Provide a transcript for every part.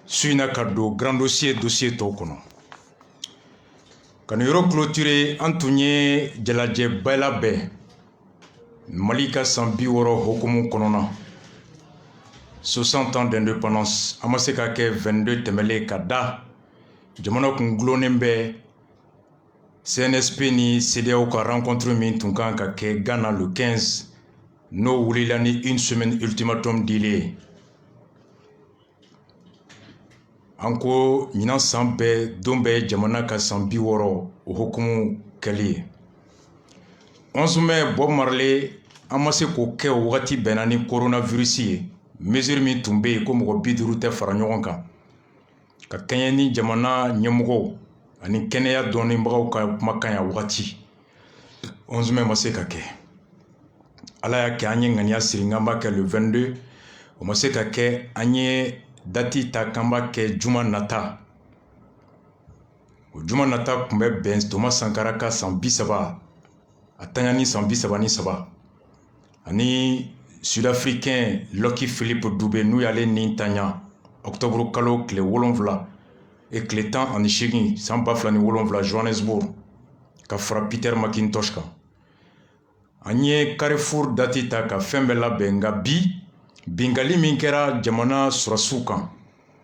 suina ka don grand dossier tɔw kɔnɔ ka nin yɔrɔ clôturer an tun ye jalajɛba labɛn Mali ka san 60 hukumu kɔnɔna 60 ans d'indépendance an ma se ka kɛ 22 tɛmɛlen ka da jamana kun gulonnen bɛ CNSP ni CEDEAO ka rencontre min tun kan ka kɛ Ghana le 15 n'o wulila ni une semaine ultimatum dilen an ko ɲinan san bɛɛ don bɛɛ jamana ka san 60 o hukumu kɛli ye 11 mai Bob Marley an ma se k'o kɛ o wagati bɛnna ni coronavirus ye mesure min tun bɛ yen ko mɔgɔ 50 tɛ fara ɲɔgɔn kan ka kɛɲɛ ni jamana ɲɛmɔgɔw ani kɛnɛya dɔnnibagaw ka kumakan ya wagati 11 mai ma se ka kɛ ala y'a kɛ an ye ŋaniya siri n k'an b'a kɛ le 22 o ma se ka kɛ an ye dati ta k'an b'a kɛ juma nata o juma nata tun bɛ bɛn Thomas Sankara ka san 30 a taɲani san 33 ani sud-africain Lucky Philippe Dube n'u y'ale ni taɲa octobre kalo tile 7 et tile 18 san 2007 Johannesburg ka fara Peter McIntosh kan an ye Carrefour dati ta ka fɛn bɛɛ labɛn nka bi bingali min kɛra jamana sɔrɔsiw kan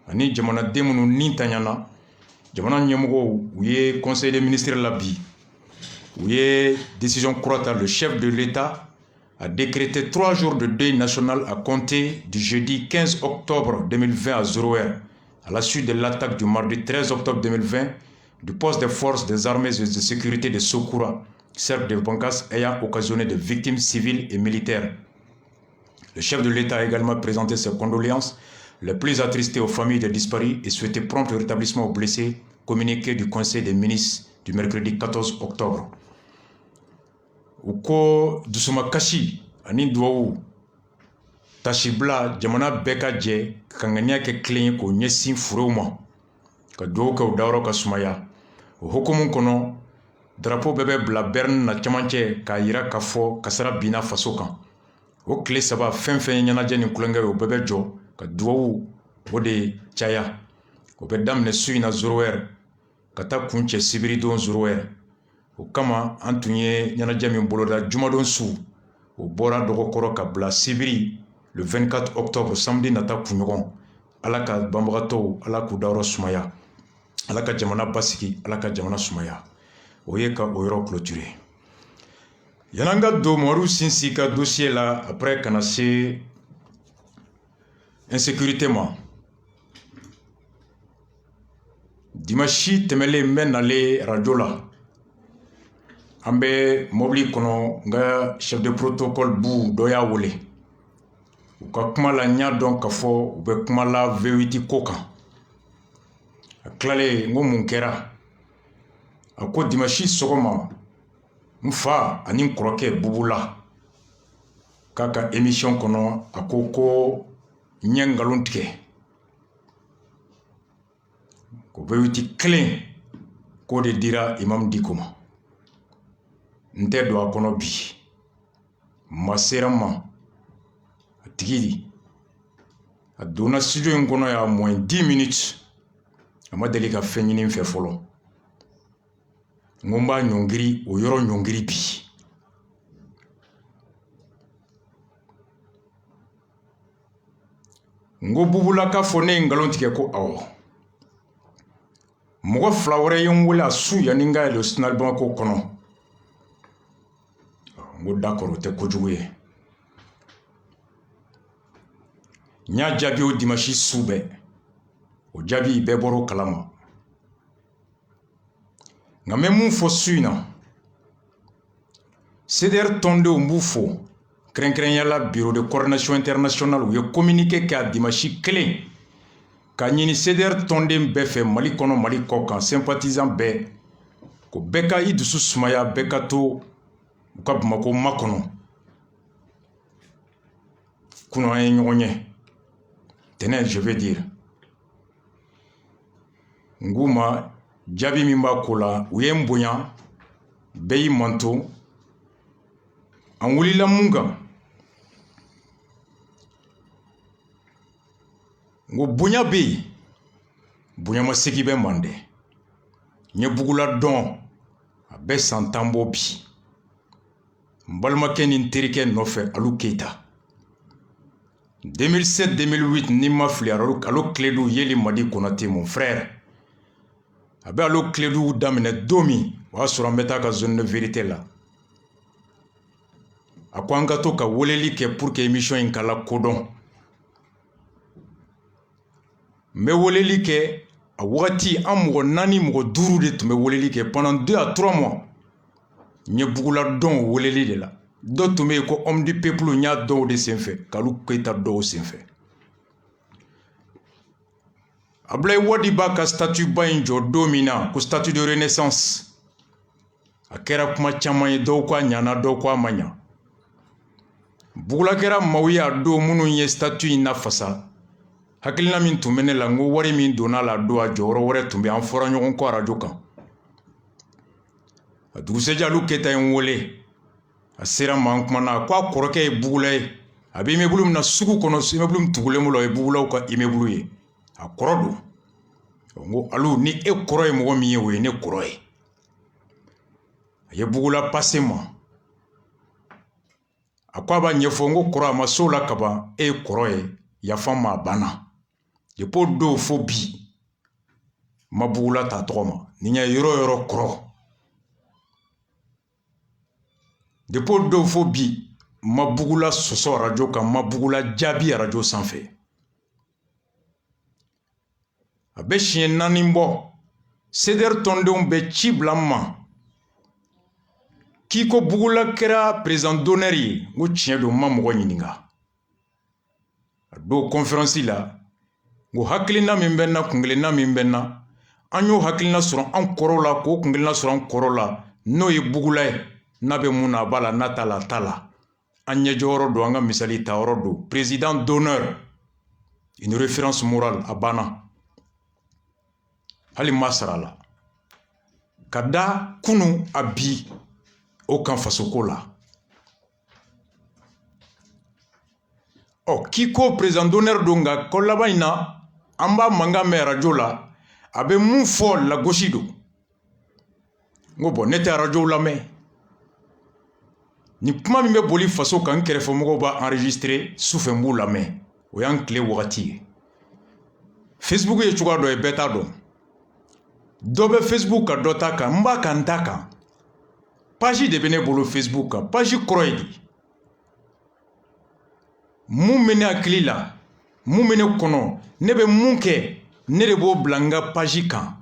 ani jamanaden minnu ni taɲana jamana ɲɛmɔgɔw u ye conseil des ministres la bi u ye décision kura ta le chef de l'État a décrété 3 jours de deuil national à compter du jeudi 15 octobre 2020 à 0h à la suite de l'attaque du mardi 13 octobre 2020 du poste des forces des armées et de sécurité de Sokura, cercle de Bankas ayant occasionné des victimes civiles et militaires. Le chef de l'État a également présenté ses condoléances les plus attristées aux familles des disparus et souhaité prompt rétablissement aux blessés, communiqué du Conseil des ministres du mercredi 14 octobre. Uko dusuma kasi ani duwawu tashibla jamana bɛɛ ka jɛ ka ŋaniya kɛ kelen ye k'o ɲɛsin furew ma ka duwawu kɛ o dayɔrɔ ka sumaya o hukumu kɔnɔ drapeau bɛɛ bɛ bila Berne na cɛmancɛ k'a yira k'a fɔ kasara binna faso kan o tile 3 fɛn fɛn ye ɲɛnajɛ ni kulonkɛ ye o bɛɛ bɛ jɔ ka duwawu o de caya o bɛ daminɛ su in na 0h ka taa kun cɛ sibiridon 0h o kama an tun ye ɲɛnajɛ min boloda jumadon su o bɔra dɔgɔkɔrɔ ka bila sibiri le 24 octobre samedi nata kunɲɔgɔn ala ka banbagatɔw ala k'u dayɔrɔ sumaya ala ka jamana basigi ala ka jamana sumaya o ye ka o yɔrɔ clôturer yan'an ka don Mamadu Sinsi ka dossier la après kana se insécurité ma dimanche tɛmɛlen n bɛ nale radio la an bɛ mobili kɔnɔ n ka chef de protocole bu dɔ y'a wele u ka kuma la n y'a dɔn k'a fɔ u bɛ kuma la V8 ko kan a tilalen n ko mun kɛra a ko dimanche sɔgɔma n fa ani n kɔrɔkɛ bubula k'a ka émission kɔnɔ a ko n ye nkalon tigɛ ko V8 kelen k'o de dira Imam Diko ma n tɛ don a kɔnɔ bi ma sera n ma a tigi a donna studio in kɔnɔ ya moins 10 minutes a ma deli ka fɛn ɲini n fɛ fɔlɔ n ko n b'a ɲɔngiri o yɔrɔ ɲɔngiri bi n ko bubula k'a fɔ ne ye nkalon tigɛ ko awɔ mɔgɔ 2 wɛrɛ ye n wele a su yanni n ka yɛlɛ Sinali Bamako kɔnɔ n ko d'accord o tɛ kojugu ye n y'a jaabi o dimanche su bɛɛ o jaabi bɛɛ bɔra o kalama nka n bɛ mun fɔ su in na CDR tɔndenw n b'u fo kɛrɛnkɛrɛnyala bureau de coordination internationale u ye communiqué kɛ a dimanche kelen ka ɲini CDR tɔnden bɛɛ fɛ Mali kɔnɔ Mali kɔ kan sympathisant bɛɛ ko bɛɛ ka i dusu sumaya bɛɛ ka to u ka Bamako makɔnɔ kunun an ye ɲɔgɔn ye tɛnɛ je veux dire n k'u ma jaabi min b'a ko la u ye n bonya bɛɛ y'i manto an wulila mun kan n ko bonya bɛ yen Bounyama segi bɛ mande. Nye bugula don. A bɛ san 10 bɔ bi. N balimakɛ ni n terikɛ nɔfɛ Alu Keita. 2007-2008 ni ma fili Alu Clédou Yeli Madi Konate mon frère. A bɛ Alu Clédou daminɛ don min o y'a sɔrɔ an bɛ taa ka zone de vérité la. A ko an ka to ka weleli kɛ pour que émission in ka lakodɔn. N bɛ weleli kɛ a wagati an mɔgɔ 4 mɔgɔ 5 de tun bɛ weleli kɛ pendant 2 à 3 mois. N ye bugula dɔn weleli de la. Dɔ tun bɛ yen ko homme du peuple n y'a dɔn o de senfɛ k'Alu Keita dɔn o senfɛ. Ablaye Wadi b'a ka statut ba in jɔ don min na ko statut de renaissance. A kɛra kuma caman ye dɔw ko a ɲana dɔw ko a ma ɲa. Bugula kɛra maaw ye a don minnu ye statut in nafasa. Hakilina min tun bɛ ne la n ko wari min donna la don a jɔyɔrɔ wɛrɛ tun bɛ an fɔra ɲɔgɔn kɔ radio kan. A dugusɛjɛ Alu Keita ye n wele. A sera ma n kumana ko a kɔrɔkɛ ye bugula ye. A bɛ immeuble min na sugu kɔnɔ immeuble min tugulen bolo o ye bugulaw ka immeuble ye. A kɔrɔ don. N ko Alu ni e kɔrɔ ye mɔgɔ min ye o ye ne kɔrɔ ye. A ye bugula passé ma. A ko a b'a ɲɛfɔ n ko kɔrɔ a ma s'o la kaban e ye kɔrɔ ye yafa ma a banna. Depuis o don fo bi ma bugula ta tɔgɔ ma ni n ye yɔrɔ yɔrɔ kɔrɔ. Depuis o don fo bi ma bugula sɔsɔ radio kan ma bugula jaabi radio sanfɛ. A bɛ siɲɛ 4 bɔ CDR tɔndenw bɛ ci bila n ma k'i ko bugula kɛra président d'honneur ye n ko tiɲɛ don ma mɔgɔ ɲininka. A don conférence la n ko hakilina min bɛ n na kunkelenna min bɛ n na an y'o hakilina sɔrɔ an kɔrɔ la k'o kunkelenna sɔrɔ an kɔrɔ la n'o ye bugula ye n'a bɛ mun na a b'a la n'a t'a la a t'a la. An ɲɛjɔyɔrɔ don an ka misali ta yɔrɔ don président d'honneur une référence morale a banna. Hali ma sara la. Ka da kunu a bi o kan fasoko la. K'i ko président d'honneur don nka ko laban in na an b'a mankan mɛn radio la a bɛ mun fɔ lagosi don. N ko bon ne tɛ radio lamɛn. Ni kuma min bɛ boli faso kan n kɛrɛfɛmɔgɔw b'a enregistrer sufɛ n b'u lamɛn. O y'an tile wagati ye. Facebook ye cogoya dɔ ye bɛɛ t'a dɔn. Dɔ bɛ Facebook kan dɔ t'a kan n b'a kan n t'a kan. Page de bɛ ne bolo Facebook kan page kɔrɔ ye di. Mun bɛ ne hakili la mun bɛ ne kɔnɔ ne bɛ mun kɛ ne de b'o bila n ka page kan.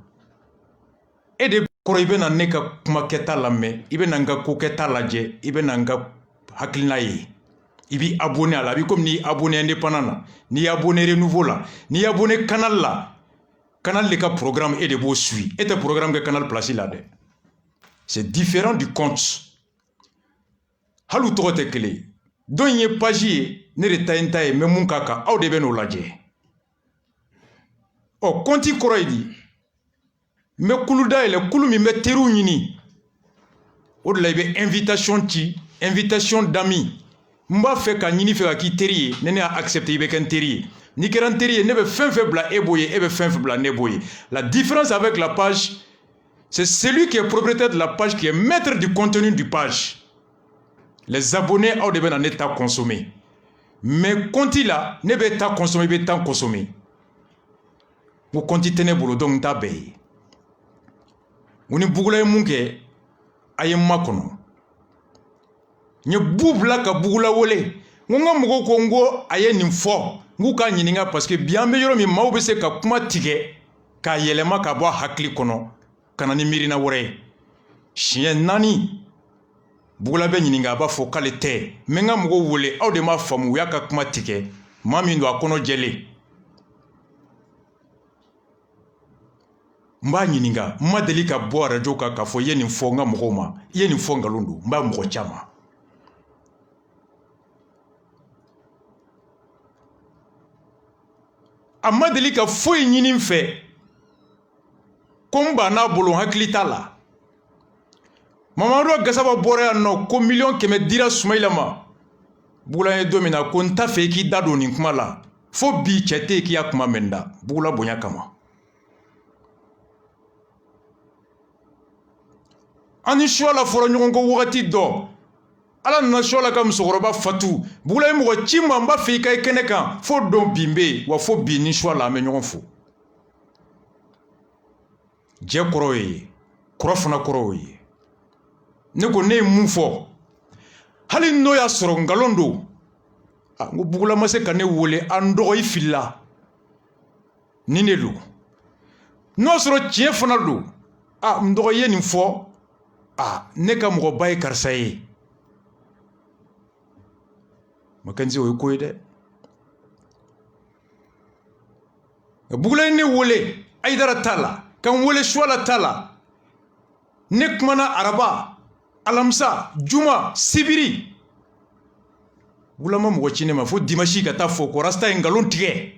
E de kɔrɔ i bɛ na ne ka kuma kɛta lamɛn i bɛ na n ka ko kɛta lajɛ i bɛ na n ka hakilina ye. I b'i abonné a la a b'i comme n'i abonné indépendant na n'i abonné renouveau la n'i abonné canal la canal de ka programme e de b'o suit e tɛ programme kɛ canal place la dɛ. C'est différent du compte. Hali u tɔgɔ tɛ kelen ye. Dɔ in ye page ye ne de ta ye n ta ye n bɛ mun k'a kan aw de bɛ n'o lajɛ. Compte kɔrɔ ye di. N bɛ kulu dayɛlɛ kulu min bɛ teriw ɲini. O de la i bɛ invitation ci invitation d'amis. N b'a fɛ ka ɲini fɛ ka k'i teri ye ne y'a accepté i bɛ kɛ n teri ye. N'i kɛra n teri ye ne bɛ fɛn fɛn bila e b'o ye e bɛ fɛn fɛn bila ne b'o ye. La différence avec la page c'est celui qui est propriétaire de la page qui est maître du contenu du page. Les abonnés aw de bɛ na ne ta consommer. Mais compte la ne bɛ ta consommer i bɛ ta consommer. N ko compte tɛ ne bolo donc n t'a bɛɛ ye. N ko ni bugula ye mun kɛ a ye n makɔnɔ. N ye bu bila ka bugula wele. N ko n ka mɔgɔw ko n ko a ye nin fɔ n k'u k'a ɲininka parce que bi an bɛ yɔrɔ min maaw bɛ se ka kuma tigɛ k'a yɛlɛma ka bɔ a hakili kɔnɔ ka na ni miirina wɛrɛ ye. Siɲɛ 4 bugula bɛ ɲininka a b'a fɔ k'ale tɛ n bɛ n ka mɔgɔw wele aw de m'a faamu u y'a ka kuma tigɛ maa min don a kɔnɔ jɛlen. N b'a ɲininka n ma deli ka bɔ radio kan k'a fɔ i ye nin fɔ n ka mɔgɔw ma i ye nin fɔ nkalon don n b'a mɔgɔ caman. A ma deli ka foyi ɲini n fɛ ko n ba n'a bolo hakili t'a la. Mamadu Gasaba bɔra yan nɔ ko 1000000 dira Sumayila ma. Bugula ye don min na ko n t'a fɛ i k'i da don nin kuma la fo bi cɛ tɛ yen k'i y'a kuma mɛn n da Bugula bonya kama. ani shola foro ɲɔgɔn ko wagati dɔ ala nana shola ka musokɔrɔba fatu bugula ye mɔgɔ ci ma n b'a fɛ i ka i kɛnɛ kan fo don bin bɛ yen wa fo bi ni shola an bɛ ɲɔgɔn fo jɛ kɔrɔ ye kɔrɔ fana kɔrɔ ye ne ko ne ye mun fɔ hali n'o y'a sɔrɔ nkalon don n ko bugula ma se ka ne wele an dɔgɔ i filila ni ne don n'o sɔrɔ tiɲɛ fana don n dɔgɔ ye nin fɔ ne ka mɔgɔba ye karisa ye Mackenzie o ye ko ye dɛ bugula ye ne wele Aidara t'a la ka n wele Suwala t'a la ne kumana araba alamisa juma sibiri bugula ma mɔgɔ ci ne ma fo dimanche ka taa fɔ ko rasta ye nkalon tigɛ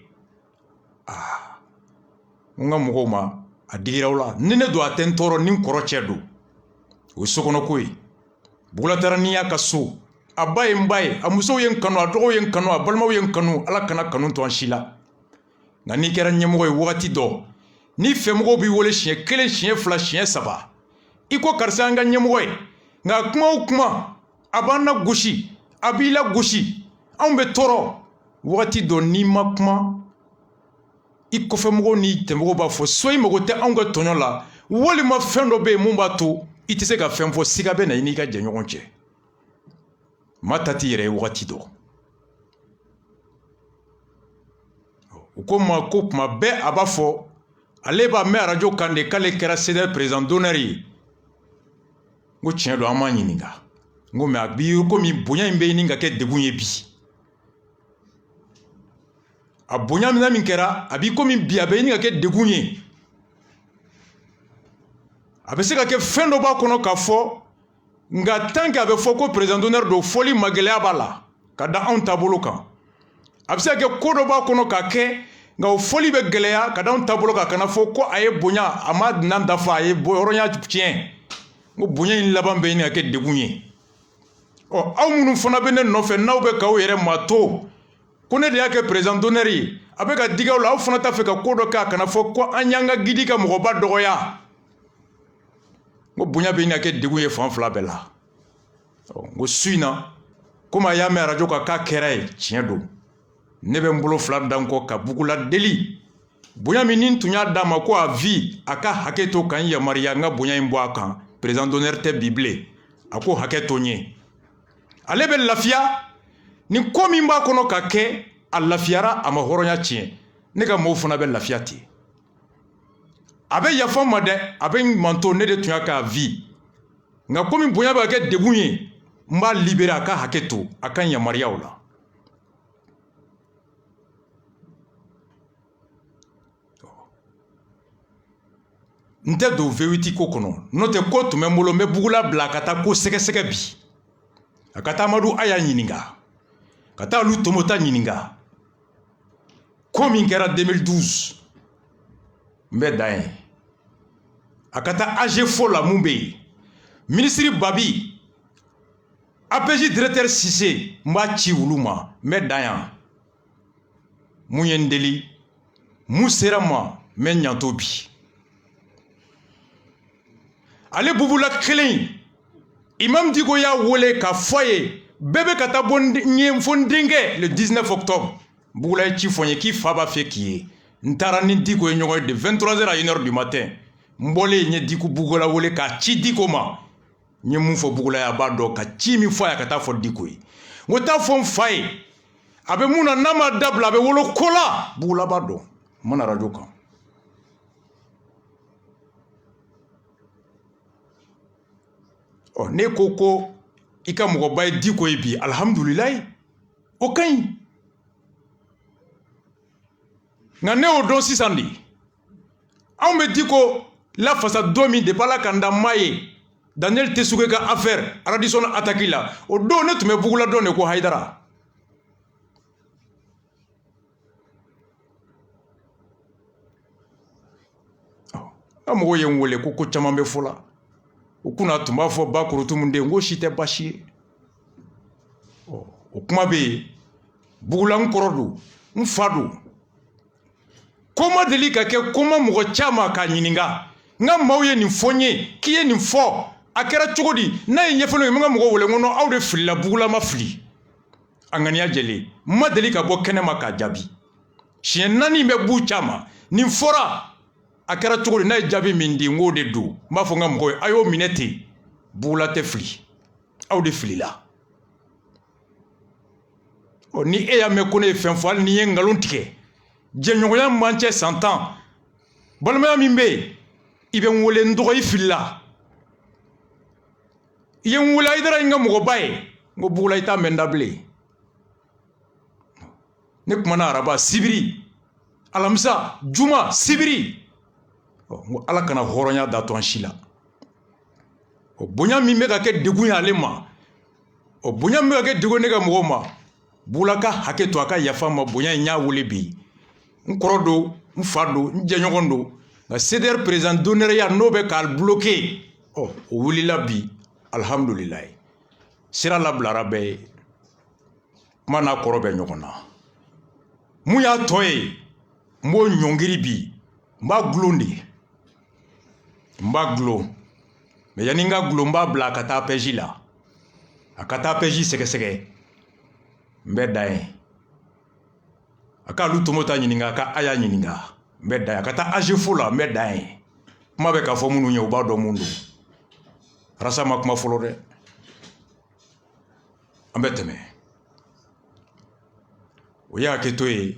n ka mɔgɔw ma a digiraw la ni ne don a tɛ n tɔɔrɔ ni n kɔrɔ cɛ don o ye sokɔnɔ ko ye bugula taara ni y'a ka so a ba ye n ba ye a musow ye n kanu a dɔgɔw ye n kanu a balimaw ye n kanu ala kana kanu to an si la nka n'i kɛra ɲɛmɔgɔ ye wagati dɔ ni fɛmɔgɔw b'i wele siɲɛ kelen siɲɛ fila siɲɛ saba i ko karisa an ka ɲɛmɔgɔ ye nka kuma o kuma a b'an na gosi a b'i la gosi anw bɛ tɔɔrɔ wagati dɔ n'i ma kuma i kɔfɛmɔgɔw ni tɛmɔgɔw b'a fɔ so i mago tɛ anw ka tɔɲɔ la walima fɛn dɔ bɛ yen mun b'a to i tɛ se ka fɛn fɔ siga bɛ na i n'i ka jɛɲɔgɔn cɛ ma ta t'i yɛrɛ ye wagati dɔ u ko ma ko kuma bɛɛ a b'a fɔ ale b'a mɛn arajo kan de k'ale kɛra CDR président d'honneur ye n ko tiɲɛ don an m'a ɲininka n ko mɛ a b'i komi bonya in bɛ ɲini ka kɛ degun ye bi a bonya min kɛra a b'i komi bi a bɛ ɲini ka kɛ degun ye a bɛ se ka kɛ fɛn dɔ b'a kɔnɔ k'a fɔ nka tant que a bɛ fɔ ko président d'honneur don fɔli ma gɛlɛya b'a la ka da anw taabolo kan a bɛ se ka kɛ ko dɔ b'a kɔnɔ k'a kɛ nka o fɔli bɛ gɛlɛya ka da anw taabolo kan kana fɔ ko a ye bonya a ma nan dafa a ye hɔrɔnya tiɲɛ n ko bonya in laban bɛ ɲini ka kɛ degun ye aw minnu fana bɛ ne nɔfɛ n'aw bɛ k'aw yɛrɛ ma to ko ne de y'a kɛ président d'honneur ye a bɛ ka digaw la aw fana t'a fɛ ka ko dɔ kɛ a kana fɔ ko an y'an ka gidi ka mɔgɔba dɔgɔya n ko bonya bɛ ɲini ka kɛ degun ye fan fila bɛɛ la n ko su in na komi a y'a mɛn arajo kan k'a kɛra ye tiɲɛ don ne bɛ n bolo fila da n kɔ ka bugula deli bonya min ni tun y'a d'a ma ko a vi a ka hakɛ to ka n yamaruya n ka bonya in bɔ a kan président d'honneur tɛ bi bilen a ko hakɛ to n ye ale bɛ lafiya ni ko min b'a kɔnɔ ka kɛ a lafiyara a ma hɔrɔnya tiɲɛ ne ka mɔgɔw fana bɛ lafiya ten a bɛ yafa n ma dɛ a bɛ n manto ne de tun y'a k'a vi nka komi bonya bɛ ka kɛ degun ye n b'a libéré a ka hakɛ to a ka yamaruyaw la n tɛ don V8 ko kɔnɔ n'o tɛ ko tun bɛ n bolo n bɛ bugula bila ka taa ko sɛgɛsɛgɛ bi a ka taa Amadu Aya ɲininka ka taa Alu Tomota ɲininka ko min kɛra 2012 n bɛ dan ye a ka taa AG fo la mun bɛ yen ministre Babi APJ directeur Sise n b'a ci olu ma n bɛ dan yan mun ye n deli mun sera n ma n bɛ ɲanto bi ale bubula kelen Imam Diko y'a wele ka fɔ ye bɛɛ bɛ ka taa bɔ n fo n denkɛ le 19 octobre bugula ye ci fɔ n ye k'i fa b'a fɛ k'i ye n taara ni Diko ye ɲɔgɔn ye de 23h à 1h du matin n bɔlen n ye Diko bugula wele k'a ci Diko ma n ye mun fɔ bugula ye a b'a dɔn ka ci min fɔ a ye ka taa fɔ Diko ye n ko taa fɔ n fa ye a bɛ mun na n'a ma dabila a bɛ wolo ko la bugula b'a dɔn n mana arajo kan ne ko i ka mɔgɔba ye Diko ye bi alhamdulilayi o ka ɲi nka ne y'o dɔn sisan de anw bɛ Diko lafasa don min depuis Ala ka n da maa ye Daniel Tesuge ka affaire Radisson attaque la o don ne tun bɛ bugula dɔn de ko Haidara a mɔgɔw ye n wele ko caman bɛ fɔ la o kunna tun b'a fɔ ba Kurutumu den n ko si tɛ baasi ye o kuma bɛ yen bugula n kɔrɔ don n fa don ko ma deli ka kɛ ko ma mɔgɔ caman k'a ɲininka n ka maaw ye nin fɔ n ye k'i ye nin fɔ a kɛra cogo di n'a ye ɲɛfɔli ye min ka mɔgɔ wele ŋɔnɔ aw de filila bugulama fili a ŋaniya jɛlen ma deli ka bɔ kɛnɛ ma k'a jaabi siɲɛ 4 bɛ b'u caman nin fɔra a kɛra cogo di n'a ye jaabi min di n k'o de don n b'a fɔ n ka mɔgɔw ye a y'o minɛ ten bugula tɛ fili aw de filila ni e y'a mɛn ko ne ye fɛn fɔ hali ni ye nkalon tigɛ jɛɲɔgɔnya man cɛ san 10 balimaya min bɛ yen i bɛ n wele n dɔgɔ i filila i ye n wele Ayidara ye n ka mɔgɔba ye n ko bugula i t'a mɛn da bilen ne kumana araba sibiri alamisa juma sibiri n ko ala kana hɔrɔnya da to an si la bonya min bɛ ka kɛ degun ye ale ma bonya min bɛ ka kɛ degun ne ka mɔgɔw ma bugula ka hakɛ to a ka yafa ma bonya in y'a wele bi n kɔrɔ don n fa don n jɛɲɔgɔn don nka CDR président d'honneur ya n'o bɛ k'a bloqué o wulila bi alhamdulilayi sira labilara bɛɛ ye kuma n'a kɔrɔ bɛ ɲɔgɔn na mun y'a tɔ ye n b'o ɲɔngiri bi n b'a gulon de n b'a gulon mais yanni n ka gulon n b'a bila a ka taa APJ la a ka taa APJ sɛgɛsɛgɛ n bɛ dan ye a k'alu tomo ta ɲininka a ka a y'a ɲininka n bɛ dan ye a ka taa AGFO la n bɛ dan ye kuma bɛ ka fɔ minnu ye u b'a dɔn mun don Rasa ma kuma fɔlɔ dɛ an bɛ tɛmɛ o y'a kɛ to ye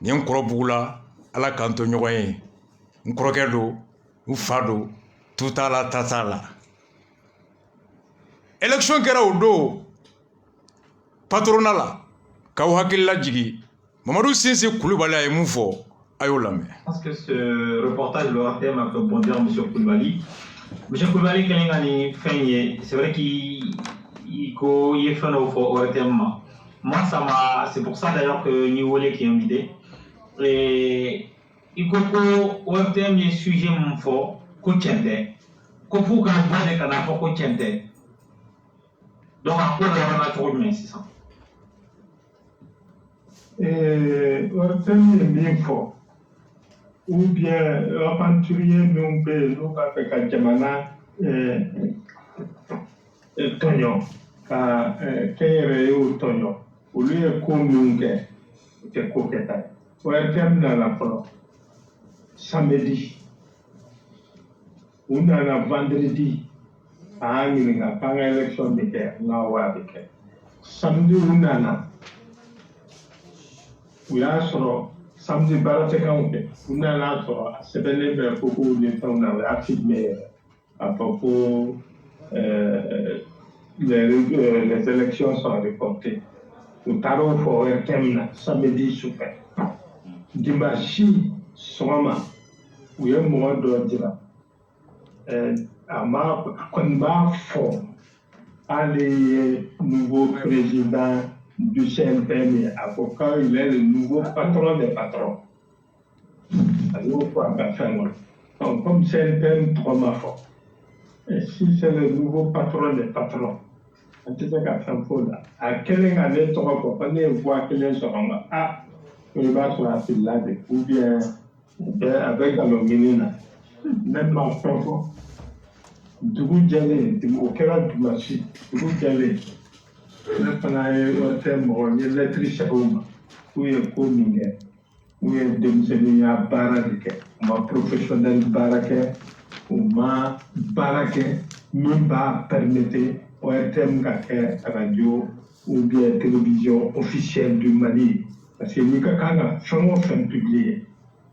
nin n kɔrɔ bugula ala k'an to ɲɔgɔn ye n kɔrɔkɛ don n fa don tu t'a la ta t'a la élection kɛra o don patronat la k'aw hakili lajigi Mamadou Sinsi Koulibaly a ye mun fɔ a y'o lamɛn. Je pense que ce reportage de l'ORTM a fait bondir M. Koulibaly. M. Koulibaly, c'est vrai qu'il est fan au ORTM. Moi, c'est pour ça d'ailleurs que Niwole qui est invité. Et il faut que ORTM est sujet mon fort, qu'on tienne. Qu'on faut qu'on voit des canards qu'on tienne. Donc, après, on a trop de c'est ça. ORTM est bien fort. Ou bien aventurier nous nous va faire qu'à Jamana Tonyo ka kéré ou Tonyo au lieu qu'on nous que coqueta ORTM dans la flore samedi ou dans la vendredi à Angilinga par élection de guerre na wabike samedi ou nana ou ya soro samedi barate kaunte una la so sebele be koko ni tauna la filmé à propos les élections sont reportées au tarot for termina samedi super dimanche soma où est moi do dira ama konba fo aller nouveau président du CNPM avocat, il est le nouveau patron des patrons. Donc, comme CNPM, trop ma fort. Et si c'est le nouveau patron des patrons, on te fait qu'à faire là. À quelle année tu vas comprendre voir quel est son rang? Ah, il va sur la file là, ou bien avec l'aluminium. Même ma fort. Du coup, j'allais, auquel du marché, du coup, j'allais. Le panay ORTM on est l'électricien où est commun où est demisenia barake ma professionnel barake ou ma barake même pas permettre ORTM qu'à radio ou bien télévision officielle du Mali parce que il y a quand fait publier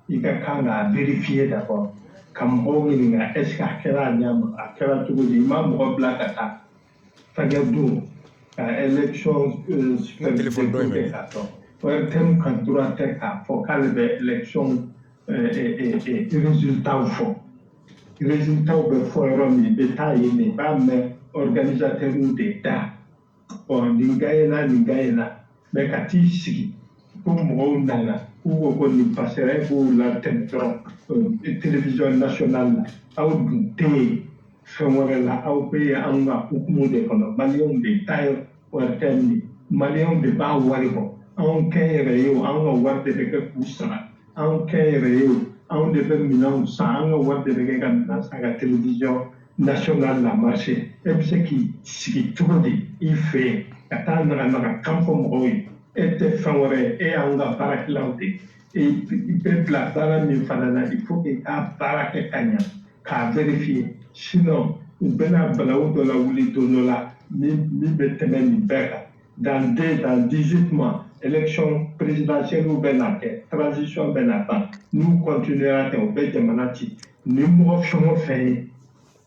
il y a quand vérifier d'abord comme on est-ce qu'à quel tout le monde blacata fagabou élection ORTM quand droit à focal élection et résultat au fond résultat au fond détail n'est pas mais organisateur d'état bon n'ingaïna mais quand il s'y pour moi ou on passerait pour la télévision nationale à oublier la AOP en a beaucoup de Malion de taille ORTM Malion de bas waribo en kéré en ward de Poussana en kéré en de millions sans ward de la télévision national la marché et puis ce qui trouve il fait attendre un camp comme était favorable et on a paraklaudé et il peut la barre il faut qu'il a barre qu'à vérifier sinon il peut la balao de la ouli de la ni dans 18 mois élection présidentielle ou benate transition benata nous continuerons au Béjamanati nous mourrons fait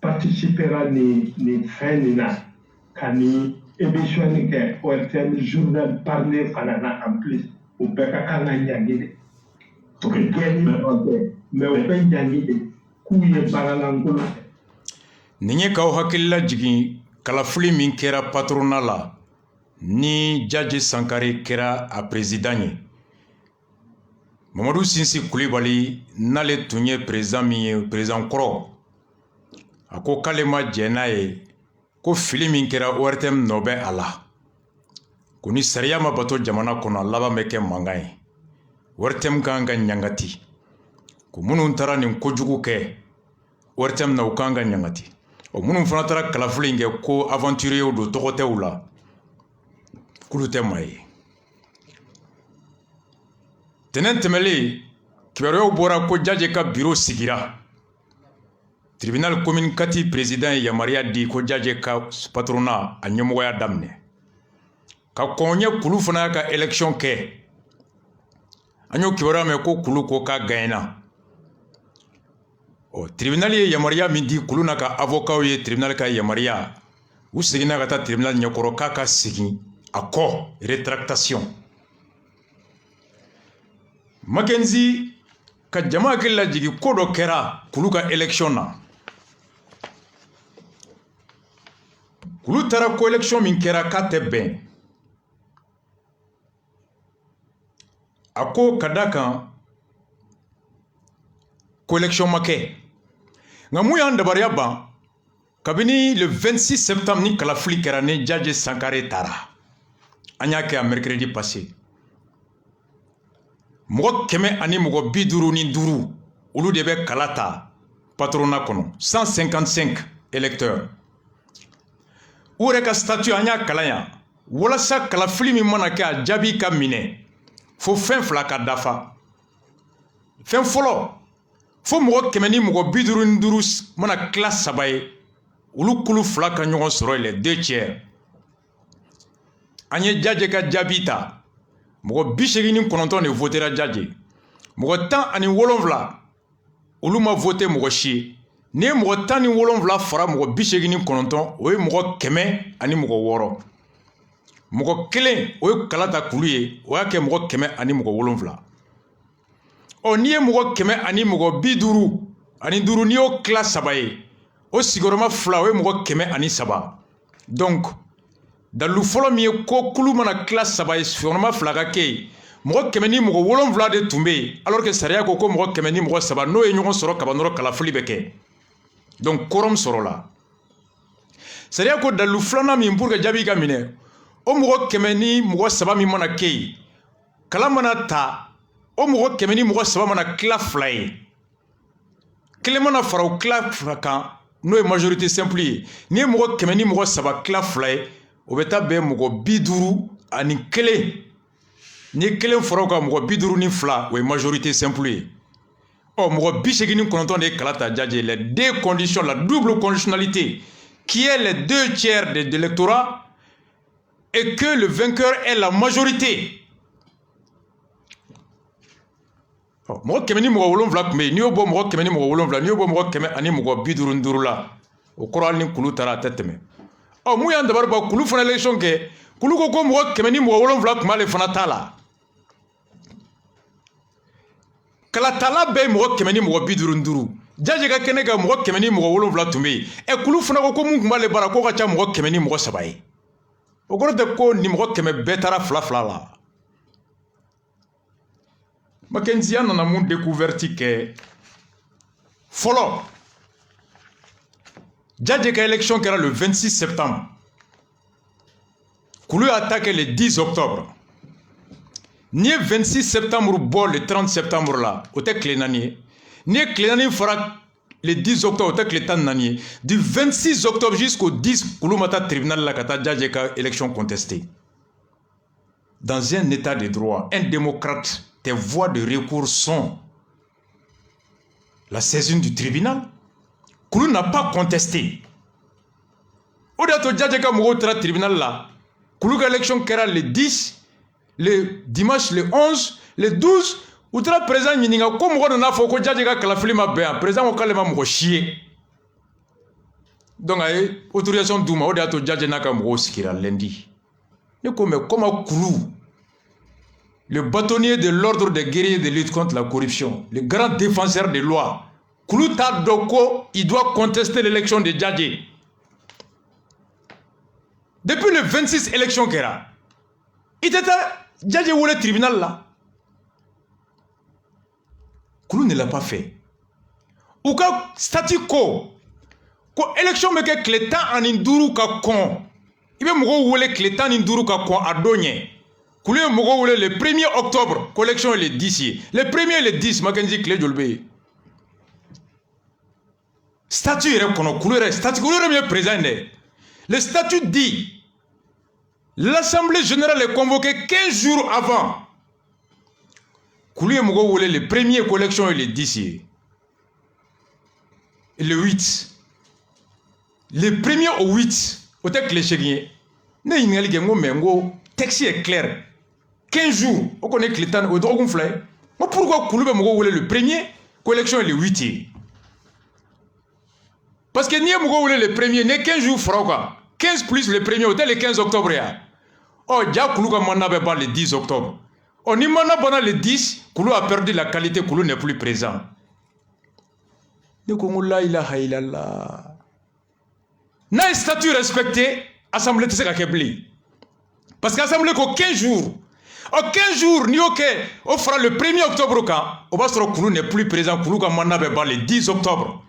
participera ni fin kani émission ni ke ORTM journal parler fanana en plus au beka kala nyangide ok mais au beka nyangide kuye baralangolo ninye kaw hakilla jigi kala fuli min kera patronala ni Jaji Sankare kera a président ye Mamadou Sinsi Coulibaly n'ale tunye président mi président koro ako kalema jena ye ko fili min kera ORTM nobe ala ko ni sariya ma bato jamana kono laba meke mangai ORTM kanga nyangati ko munun tara nin kojugu ke ORTM na ukanga nyangati o munun fana tara kala fili nge ko aventurier do tokote ula kulute mai tenen temeli kibaro bora ko jaje ka bureau sigira tribunal commune kati président yamaria di ko jaje ka patrona a nyemoya damne ka konye kulu fana ka election ke anyo kibaro me ko kulu ko ka gaina o tribunal yamaria mi di kulu na ka avocat ye tribunal ka yamaria usigina ka ta tribunal nyakoro ka sigi accord rétractation Mackenzie ka jama kila jigi kodo kera kulu ka election na kulu tara ko election min kera ka tebe ako kadaka ko election make ngamu ya ndabariya ba kabini le 26 septembre ni kala fli kera ne Jaji Sankare tara anya ke mercredi passé Mogo keme ani mogo biduru ni duru ulu de be kalata patrona kono 155 électeurs ure ka statut anya kalaya wala sa kala fili mi mana ka jabi ka mine fo fen fla ka dafa fen folo fo mogo keme ni mogo biduru ni duru mana classe sabaye ulu kulu fla ka nyogon soro les 2/3 anye jaje ka jabita mogo bisegini kononton ne votera jaje mogo tan ani wolonvla olu ma voté mogo shi ne mogo tan ni wolonvla fara mogo bisegini kononton o ye mogo keme ani mogo woro mogo kelen o ye kalata kulu ye o y'a kɛ mogo keme ani mogo wolonvla o ni ye mogo keme ani mogo biduru ani duru ni yo kila saba ye o sigiyɔrɔma fila o ye mogo keme ani saba donc dalu fɔlɔ min ye ko kulu mana kila saba ye sigiyɔrɔma fila ka kɛ mɔgɔ kɛmɛ ni mɔgɔ wolonfila de tun bɛ yen alors que sariya ko mɔgɔ kɛmɛ ni mɔgɔ saba n'o ye ɲɔgɔn sɔrɔ kaban dɔrɔn kalafili bɛ kɛ donc quorum sɔrɔla sariya ko dalu filanan min pour que jaabi ka minɛ o mɔgɔ kɛmɛ ni mɔgɔ saba min mana kɛ yen kala mana ta o mɔgɔ kɛmɛ ni mɔgɔ saba mana kila fila ye kelen mana fara o kila fila kan n'o ye majorité simple ye n'i ye mɔgɔ kɛmɛ ni mɔgɔ saba kila fila ye o bɛ taa bɛn mɔgɔ 50 ani kelen ni kelen fɔra ka mɔgɔ 52 o ye majorité simple ye ɔ mɔgɔ 89 de ye kala ta jaje les deux conditions la double conditionnalité qui est les 2/3 de l'électorat et que le vainqueur est la majorité mɔgɔ kɛmɛ ni mɔgɔ wolonfila tun bɛ yen n'i y'o bɔ mɔgɔ kɛmɛ ni mɔgɔ wolonfila n'i y'o bɔ mɔgɔ kɛmɛ ani mɔgɔ 55 la o kɔrɔ hali ni kulu taara a tɛ tɛmɛ mun y'an dabari ban kulu fana élection kɛ kulu ko mɔgɔ kɛmɛ ni mɔgɔ wolonfila tun b'ale fana ta la kalatala bɛɛ ye mɔgɔ kɛmɛ ni mɔgɔ 55 jaje ka kɛnɛ ka mɔgɔ kɛmɛ ni mɔgɔ wolonfila tun bɛ yen kulu fana ko mun tun b'ale bara k'o ka ca mɔgɔ kɛmɛ ni mɔgɔ 3 ye o kɔrɔ tɛ ko ni mɔgɔ kɛmɛ bɛɛ taara fila la Mackenzie nana mun découverte kɛ fɔlɔ jaje ka élection kɛra le 26 septembre kulu y'a attaqué le 10 octobre n'i ye 26 septembre bɔ le 30 septembre la o tɛ tile naani ye n'i ye tile naani fara le 10 octobre, du 26 octobre jusqu'au 10, Kouloumata tribunal la kata djadjeka élection contestée. Dans un état de droit, un démocrate, tes voies de recours sont la saisine du tribunal. Koulou n'a pas contesté. Au-delà de tribunal là, Koulou élection kera le 10, le dimanche le 11, le 12, outra présent yininga comme on a fait que Djadjeka kalafili ma bien, présent au kalema mo chier. Donc autorisation douma au-delà de Djadjena ka mo sikira lundi. Mais comme Koulou, le bâtonnier de l'ordre des guerriers de lutte contre la corruption, le grand défenseur des lois, Koulou Tadoko, il doit contester l'élection de Djadje. Depuis le 26 élection Kera, il était Djadje ou le tribunal là. Koulou ne l'a pas fait. Ou ka statu quo, ko élection me ke kletan en induru ka kon. Il veut m'go ou le kletan en induru ka kon à donye. Koulou m'go ou le 1er octobre, collection le 10. Le 1er et le 10, Mackenzie Clé Jolbe. Statut est reconnu, Koulou est statut, Koulou est mieux présent. Le statut dit, l'Assemblée générale est convoquée 15 jours avant. Koulou est le 1er collection et le 10. Et le 8. Le 1er au 8, au texte les chéguiers. Le texte est clair. 15 jours, on connaît que l'État au droit gonflé. Pourquoi Koulou est le 1er collection et le 8? Parce que ni le 1er, ni 15 jours froid. 15 plus le 1er, hôtel le 15 octobre. Oh, déjà Koulou a mandé le 10 octobre. On y manda pendant le 10, Koulou a perdu la qualité, Koulou n'est plus présent. La ilaha illallah. N'a un statut respecté, Assemblée de Sekakebli. Parce qu'Assemblée ko 15 jours. En 15 jours, ni ok, on fera le 1er octobre quand, on va se retrouver Koulou n'est plus présent, Koulou a mandé le 10 octobre.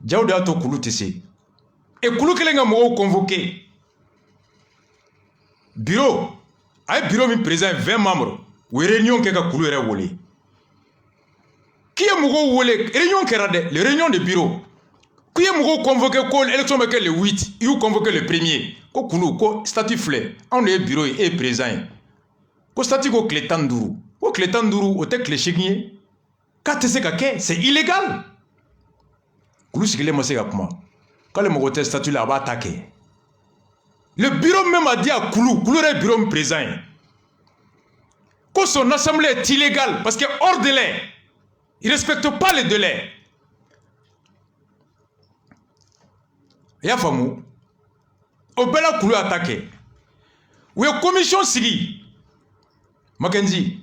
Diaoude Ato Koulou Tessé. Et Koulou Kelenga m'a convoqué. Bureau. Un bureau mi présent 20 membres. Ou réunion qui a Koulou est volé. Qui est Mougo volé? Réunion qui a les réunions de bureau. Qui est Mougo convoqué l'élection avec le 8, il ou convoqué le 1er. Ko Koulou, ko statut flé. On est bureau et présent. Ko statut ko Clétanduru. Ko Clétanduru, au tek les chéguiers. C'est illégal. Koulou sikile mose comment? Quand le Mougo statut là va attaquer. Le bureau même a dit à Koulou, Koulou est bureau présent. Que son assemblée est illégale parce qu'il est hors délai. Il ne respecte pas les délais. Il y a famou. Au Bela Koulou attaqué. Ou la commission Sili. Mackenzie.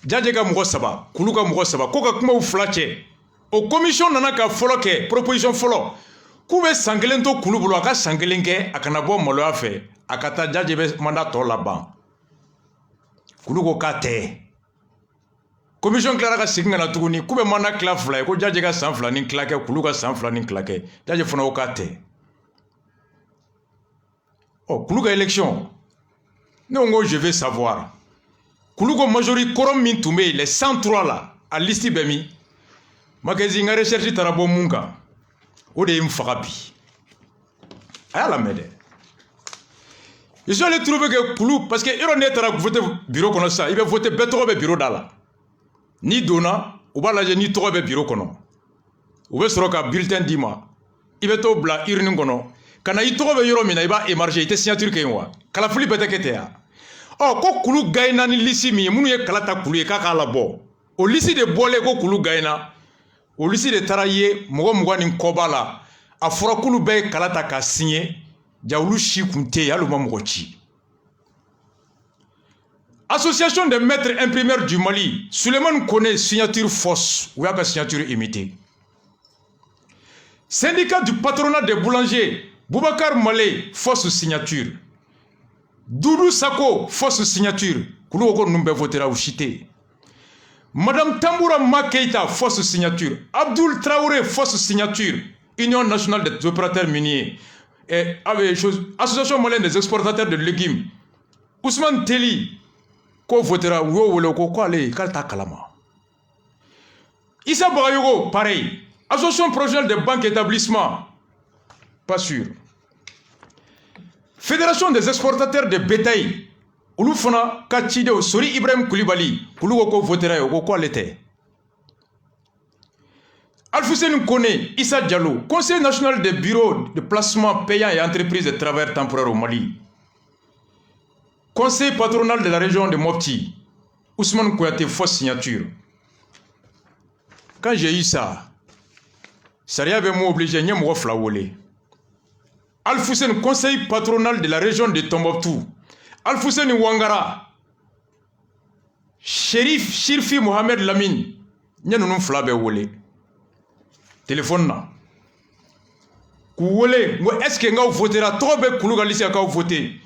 Djadjeka Mougo Saba. Koulou ka Mougo Saba. Koka Kuma ou Flaché. Au commission nana ka foloke. Proposition folo. Koube sangelento Koulou bolo aka sangelenke akanabo molo afe. Akata Djadjebe mandat là-bas. Koulou ko kate. Commission Clara ka signe na tuguni kube mana kla fly ko Djadje ka san fla ni klake Koulou ka san fla ni klake Djadje fona o kate. Oh Koulou ka élection. Non je vais savoir. Koulou ko majorité korom min tumé les 103 là à liste bemi. Magazi nga recherche tarabo munga. O de mfakabi. Aya la mede. Je suis allé trouver que Koulou parce que il est à voter bureau comme ça, il va voter bétro be bureau là. Ni donna, ou ba la ni trop be bureau kono. Ou be soroka bulletin dima. Il va to bla urne kono. Kana i trop be yoro mina il va émarger, il signature ke wa. Kala fuli betekete ya. Oh ko Koulou gaina ni lisi mi munu ye kalata Koulou ye kaka la bo. O lisi de bolé ko Koulou gaina. O lisi de taraye mogo mogo ni koba la. A fora Koulou be kalata ka signer. Diaoulou chi kunte ya luma mogo chi. Association des maîtres imprimeurs du Mali, Suleiman connaît signature fausse ou y'a signature imitée. Syndicat du patronat des boulangers, Boubacar Malé, fausse signature. Doudou Sako, fausse signature. Koulou numbe votera ou chité. Madame Tamboura Makeita, fausse signature. Abdoul Traoré, fausse signature. Union nationale des opérateurs miniers. Et Association malienne des exportateurs de légumes. Ousmane Teli, ko votera wo wole ko ko ale kalta kalama. Issa Bagayogo, pareil. Association professionnelle des banques et établissements, pas sûr. Fédération des exportateurs de bétail, Ouloufana, Kachideo, Sori Ibrahim Koulibaly, Koulouoko votera, Oko l'été. Alfousseni Kone, Issa Diallo, Conseil national des bureaux de placement payants et entreprises de travailleurs temporaires au Mali. Conseil patronal de la région de Mopti, Ousmane Kouyaté, fausse signature. Quand j'ai eu ça, Saria avait m'obligé à me reflaouler. Alfousseni, conseil patronal de la région de Tombouctou. Alfousseni Wangara. Shérif Shirfi Mohamed Lamine. N'y a nous flabe wole. Téléphone na. Kouwole, est-ce que vous votera trop be kuluga lisi aka voter.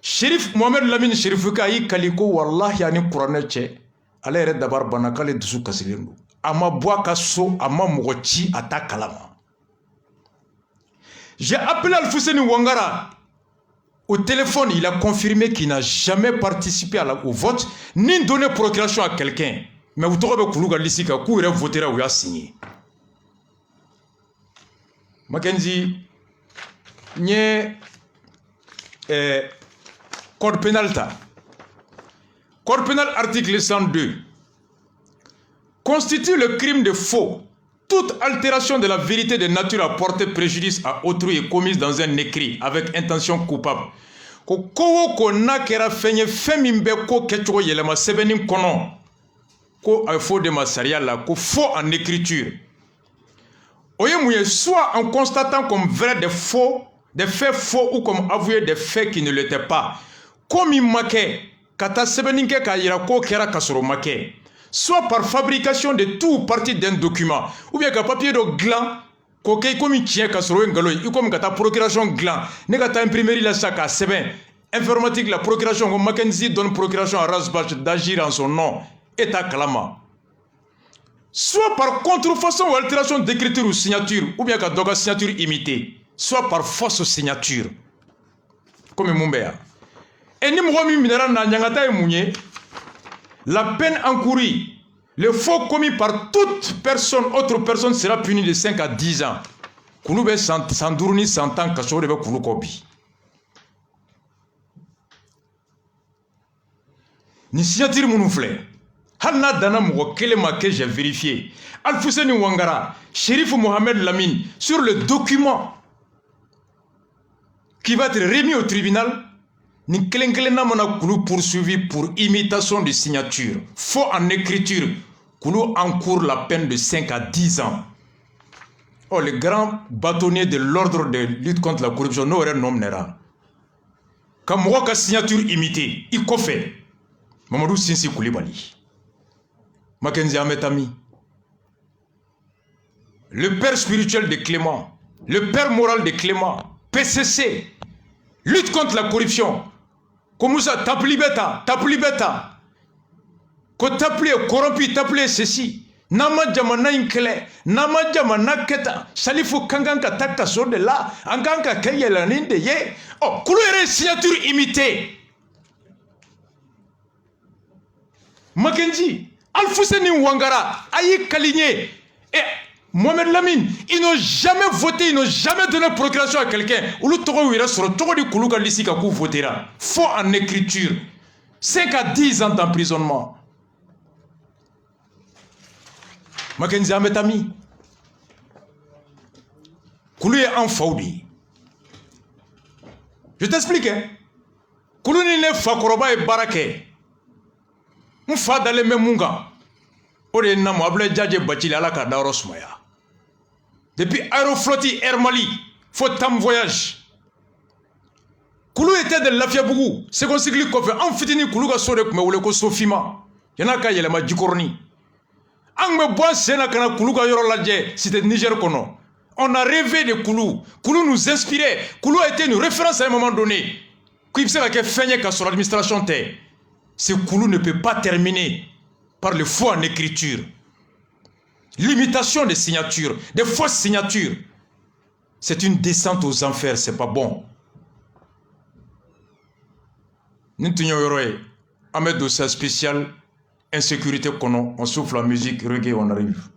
Shérif Mohamed Lamine Shérifuka yi kaliko wallahi ani Qur'an che. Ale red dabar banakale dusu kasilendu. Ama bois kasso ama mogochi ata kalama. J'ai appelé Alfousseni Wangara au téléphone, il a confirmé qu'il n'a jamais participé au vote, ni donné procuration à quelqu'un. Mais vous trouvez que vous avez voté ou signé. Mackenzie, il y a code pénal. Code pénal article 102 constitue le crime de faux. Toute altération de la vérité de nature à porter préjudice à autrui est commise dans un écrit avec intention coupable. Ko ko nakera fenye femimbe ko ketcho yelema sebenin kono. Ko a faux de masaria la ko faux en écriture. Oyemouye soit en constatant comme vrai des faits faux ou comme avoué des faits qui ne l'étaient pas. Comme il make kata sebeninke ka yira ko kera kasoro make. Soit par fabrication de tout partie d'un document, ou bien qu'un papier de gland, comme il tient qu'à se comme ta procuration gland, négata imprimerie la sac à Seben, informatique la procuration, comme Mackenzie donne procuration à Rasbach d'agir en son nom, et à Kalama. Soit par contrefaçon ou altération d'écriture ou signature, ou bien qu'à doga signature imitée, soit par fausse signature, comme Mumbea. Et ni mouami minéral na nyangata et mounié. La peine encourue, le faux commis par toute personne, autre personne sera puni de 5 à 10 ans. Kouloube sandourni 100 ans, kachou rebe kouloukobi. Ni signature mounoufle. Hanna dana mouko kelema que j'ai vérifié. Alfousseni Wangara, Shérif Mohamed Lamine, sur le document qui va être remis au tribunal. Ni kelenkelena mana koulou poursuivi pour imitation de signature, faux en écriture, koulou encourt la peine de 5 à 10 ans. Oh, le grand bâtonnier de l'ordre de lutte contre la corruption n'aurait nom nera. Comme moi ka signature imitée, il fait Mamadou Sinsi Koulibaly. Mackenzie Ametami. Le père spirituel de Clément, le père moral de Clément, PCC, lutte contre la corruption. Comme ça, taplibeta. Ko tapli corrompu, tapli ceci. Nama jamana inkele, nama jamana keta. Salifu kanganka takka so de là, anganka kayela ninde ye. Oh, couleur signature imitée. Mackenzie, Alfousseni Wangara, Ayi Kaligné et Mohamed Lamine, ils n'ont jamais voté, ils n'ont jamais donné procuration à quelqu'un. Ou le toro ira sur le toro du Koulouga Lissika Kou votera. Faux en écriture. 5 à 10 ans d'emprisonnement. Mackenzie Ametami. Koulou est en faudi. Je t'explique. Koulou n'est Fakoroba et Barake. Moufa dans les Munga. Ode Namo Ablé Djadje Bachili Alaka Darosmaya. Depuis Aeroflotti Air Mali, faut tam voyage. Koulou était de Lafiabougou, c'est qu'on s'est dit qu'on fait en fitini Koulou Gassore comme ou le Kosofima. Yanaka Yelema Djikorni. Angme Bois Senakana Koulou Gayoro Ladje, c'était Niger Kono. On a rêvé de Koulou. Koulou nous inspirait. Koulou a été une référence à un moment donné. Qui sait que Fenyeka sur l'administration T. Ce Koulou ne peut pas terminer par le faux en écriture. L'imitation des signatures, des fausses signatures. C'est une descente aux enfers, c'est pas bon. Nous tenons à mettre dossier spécial, insécurité, on souffle la musique, reggae, on arrive.